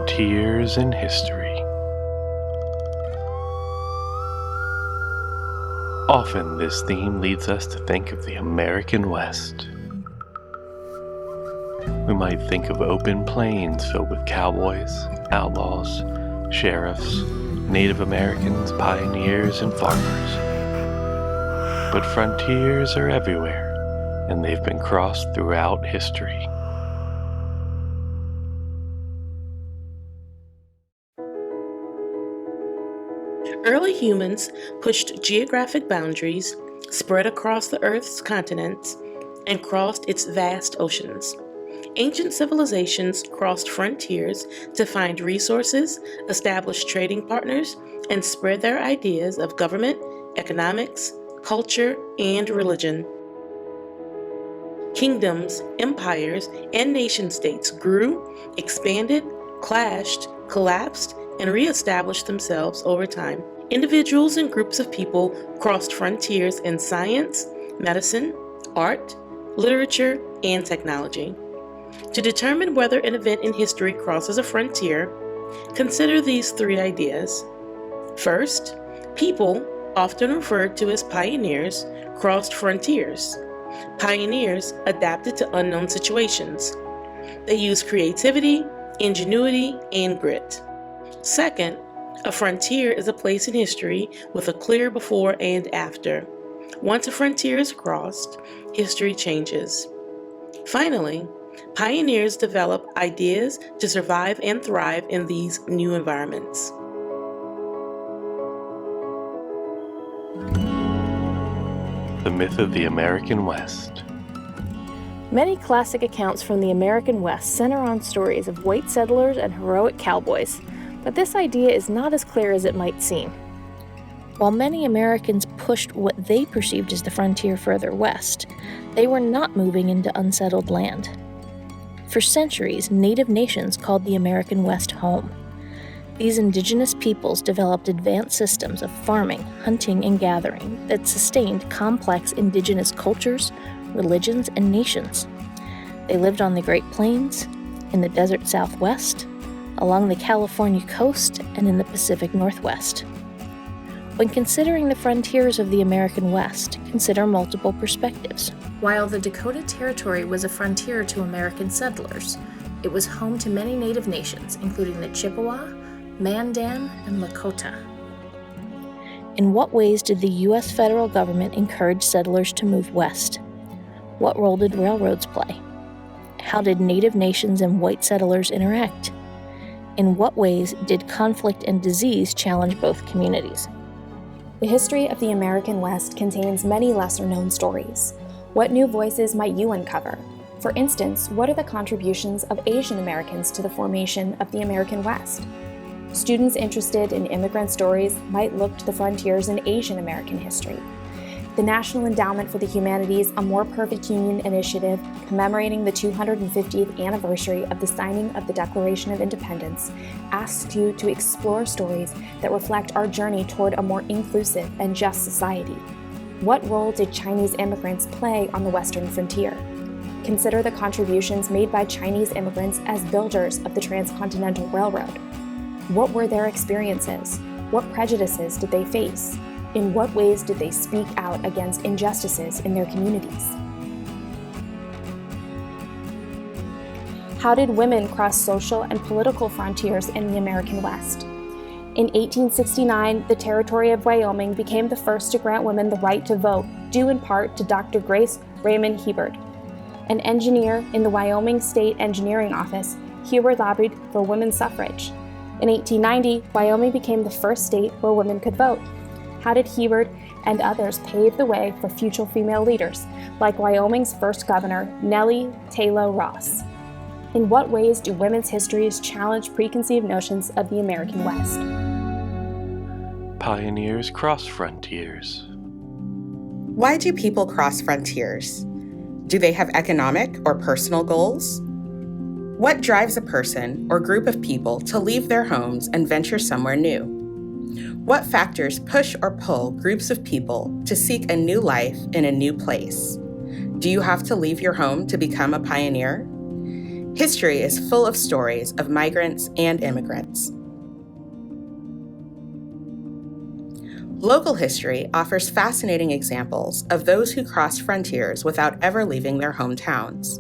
Frontiers in History. Often this theme leads us to think of the American West. We might think of open plains filled with cowboys, outlaws, sheriffs, Native Americans, pioneers, and farmers. But frontiers are everywhere, and they've been crossed throughout history. Early humans pushed geographic boundaries, spread across the Earth's continents, and crossed its vast oceans. Ancient civilizations crossed frontiers to find resources, establish trading partners, and spread their ideas of government, economics, culture, and religion. Kingdoms, empires, and nation-states grew, expanded, clashed, collapsed, and re-established themselves over time. Individuals and groups of people crossed frontiers in science, medicine, art, literature, and technology. To determine whether an event in history crosses a frontier, consider these three ideas. First, people, often referred to as pioneers, crossed frontiers. Pioneers adapted to unknown situations. They used creativity, ingenuity, and grit. Second, a frontier is a place in history with a clear before and after. Once a frontier is crossed, history changes. Finally, pioneers develop ideas to survive and thrive in these new environments. The myth of the American West. Many classic accounts from the American West center on stories of white settlers and heroic cowboys, but this idea is not as clear as it might seem. While many Americans pushed what they perceived as the frontier further west, they were not moving into unsettled land. For centuries, Native nations called the American West home. These indigenous peoples developed advanced systems of farming, hunting, and gathering that sustained complex indigenous cultures, religions, and nations. They lived on the Great Plains, in the desert Southwest, along the California coast, and in the Pacific Northwest. When considering the frontiers of the American West, consider multiple perspectives. While the Dakota Territory was a frontier to American settlers, it was home to many Native nations, including the Chippewa, Mandan, and Lakota. In what ways did the U.S. federal government encourage settlers to move west? What role did railroads play? How did Native nations and white settlers interact? In what ways did conflict and disease challenge both communities? The history of the American West contains many lesser-known stories. What new voices might you uncover? For instance, what are the contributions of Asian Americans to the formation of the American West? Students interested in immigrant stories might look to the frontiers in Asian American history. The National Endowment for the Humanities A More Perfect Union initiative, commemorating the 250th anniversary of the signing of the Declaration of Independence, asks you to explore stories that reflect our journey toward a more inclusive and just society. What role did Chinese immigrants play on the Western frontier? Consider the contributions made by Chinese immigrants as builders of the Transcontinental Railroad. What were their experiences? What prejudices did they face? In what ways did they speak out against injustices in their communities? How did women cross social and political frontiers in the American West? In 1869, the territory of Wyoming became the first to grant women the right to vote, due in part to Dr. Grace Raymond Hebard. An engineer in the Wyoming State Engineering Office, Hebard lobbied for women's suffrage. In 1890, Wyoming became the first state where women could vote. How did Hebard and others pave the way for future female leaders, like Wyoming's first governor, Nellie Taylor Ross? In what ways do women's histories challenge preconceived notions of the American West? Pioneers cross frontiers. Why do people cross frontiers? Do they have economic or personal goals? What drives a person or group of people to leave their homes and venture somewhere new? What factors push or pull groups of people to seek a new life in a new place? Do you have to leave your home to become a pioneer? History is full of stories of migrants and immigrants. Local history offers fascinating examples of those who crossed frontiers without ever leaving their hometowns.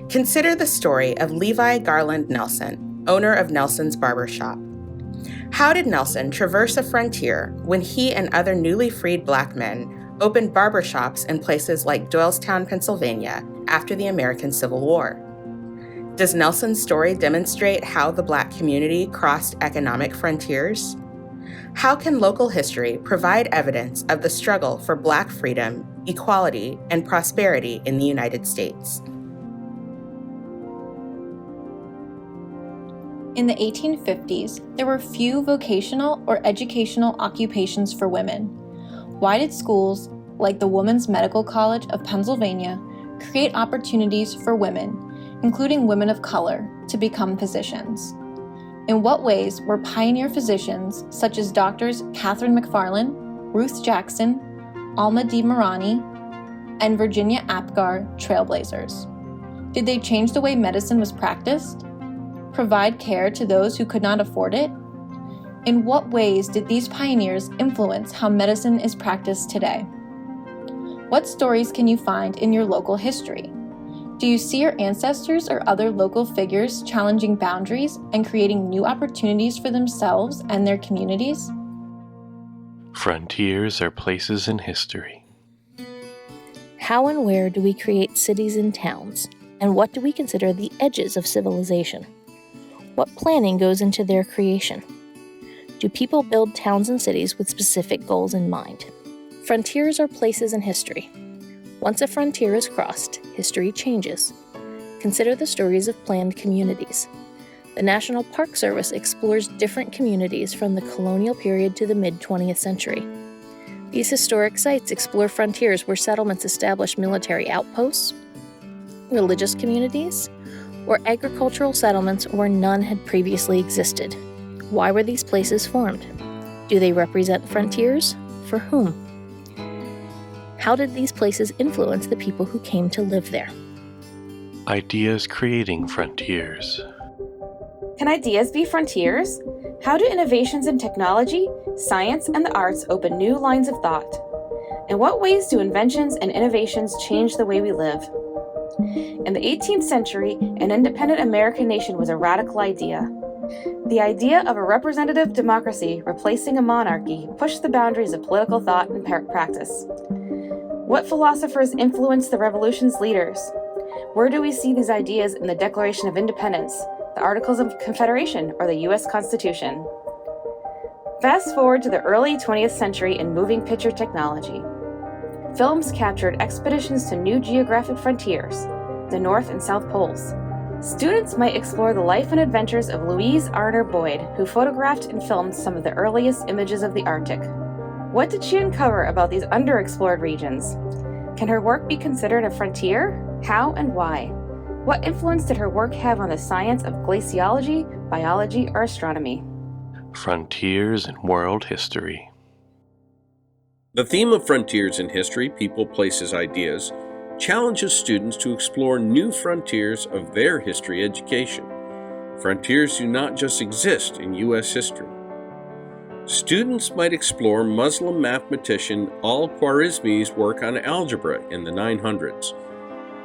Consider the story of Levi Garland Nelson, owner of Nelson's Barbershop. How did Nelson traverse a frontier when he and other newly freed Black men opened barbershops in places like Doylestown, Pennsylvania, after the American Civil War? Does Nelson's story demonstrate how the Black community crossed economic frontiers? How can local history provide evidence of the struggle for Black freedom, equality, and prosperity in the United States? In the 1850s, there were few vocational or educational occupations for women. Why did schools, like the Women's Medical College of Pennsylvania, create opportunities for women, including women of color, to become physicians? In what ways were pioneer physicians such as Doctors Catherine McFarland, Ruth Jackson, Alma D. Marani, and Virginia Apgar trailblazers? Did they change the way medicine was practiced? Provide care to those who could not afford it? In what ways did these pioneers influence how medicine is practiced today? What stories can you find in your local history? Do you see your ancestors or other local figures challenging boundaries and creating new opportunities for themselves and their communities? Frontiers are places in history. How and where do we create cities and towns? And what do we consider the edges of civilization? What planning goes into their creation? Do people build towns and cities with specific goals in mind? Frontiers are places in history. Once a frontier is crossed, history changes. Consider the stories of planned communities. The National Park Service explores different communities from the colonial period to the mid-20th century. These historic sites explore frontiers where settlements established military outposts, religious communities, or agricultural settlements where none had previously existed. Why were these places formed? Do they represent frontiers? For whom? How did these places influence the people who came to live there? Ideas creating frontiers. Can ideas be frontiers? How do innovations in technology, science, and the arts open new lines of thought? In what ways do inventions and innovations change the way we live? In the 18th century, an independent American nation was a radical idea. The idea of a representative democracy replacing a monarchy pushed the boundaries of political thought and practice. What philosophers influenced the revolution's leaders? Where do we see these ideas in the Declaration of Independence, the Articles of Confederation, or the U.S. Constitution? Fast forward to the early 20th century in moving picture technology. Films captured expeditions to new geographic frontiers, the North and South Poles. Students might explore the life and adventures of Louise Arner Boyd, who photographed and filmed some of the earliest images of the Arctic. What did she uncover about these underexplored regions? Can her work be considered a frontier? How and why? What influence did her work have on the science of glaciology, biology, or astronomy? Frontiers in world history. The theme of Frontiers in History, People, Places, Ideas, challenges students to explore new frontiers of their history education. Frontiers do not just exist in U.S. history. Students might explore Muslim mathematician Al-Khwarizmi's work on algebra in the 900s.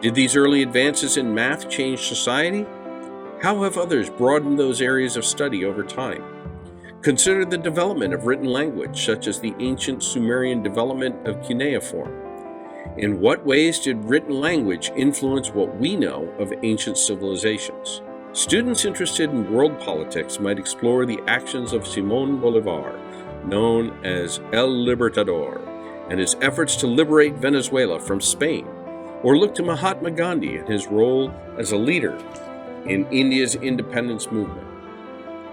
Did these early advances in math change society? How have others broadened those areas of study over time? Consider the development of written language, such as the ancient Sumerian development of cuneiform. In what ways did written language influence what we know of ancient civilizations? Students interested in world politics might explore the actions of Simón Bolívar, known as El Libertador, and his efforts to liberate Venezuela from Spain, or look to Mahatma Gandhi and his role as a leader in India's independence movement.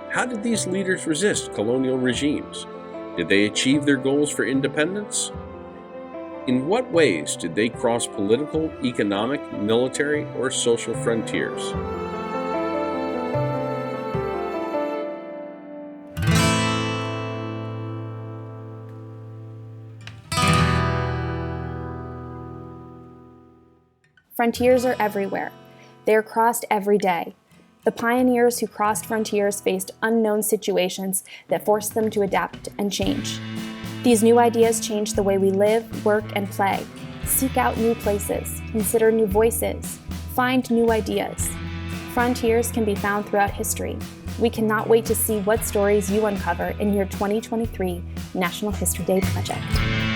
How did these leaders resist colonial regimes? Did they achieve their goals for independence? In what ways did they cross political, economic, military, or social frontiers? Frontiers are everywhere. They are crossed every day. The pioneers who crossed frontiers faced unknown situations that forced them to adapt and change. These new ideas change the way we live, work, and play. Seek out new places, consider new voices, find new ideas. Frontiers can be found throughout history. We cannot wait to see what stories you uncover in your 2023 National History Day project.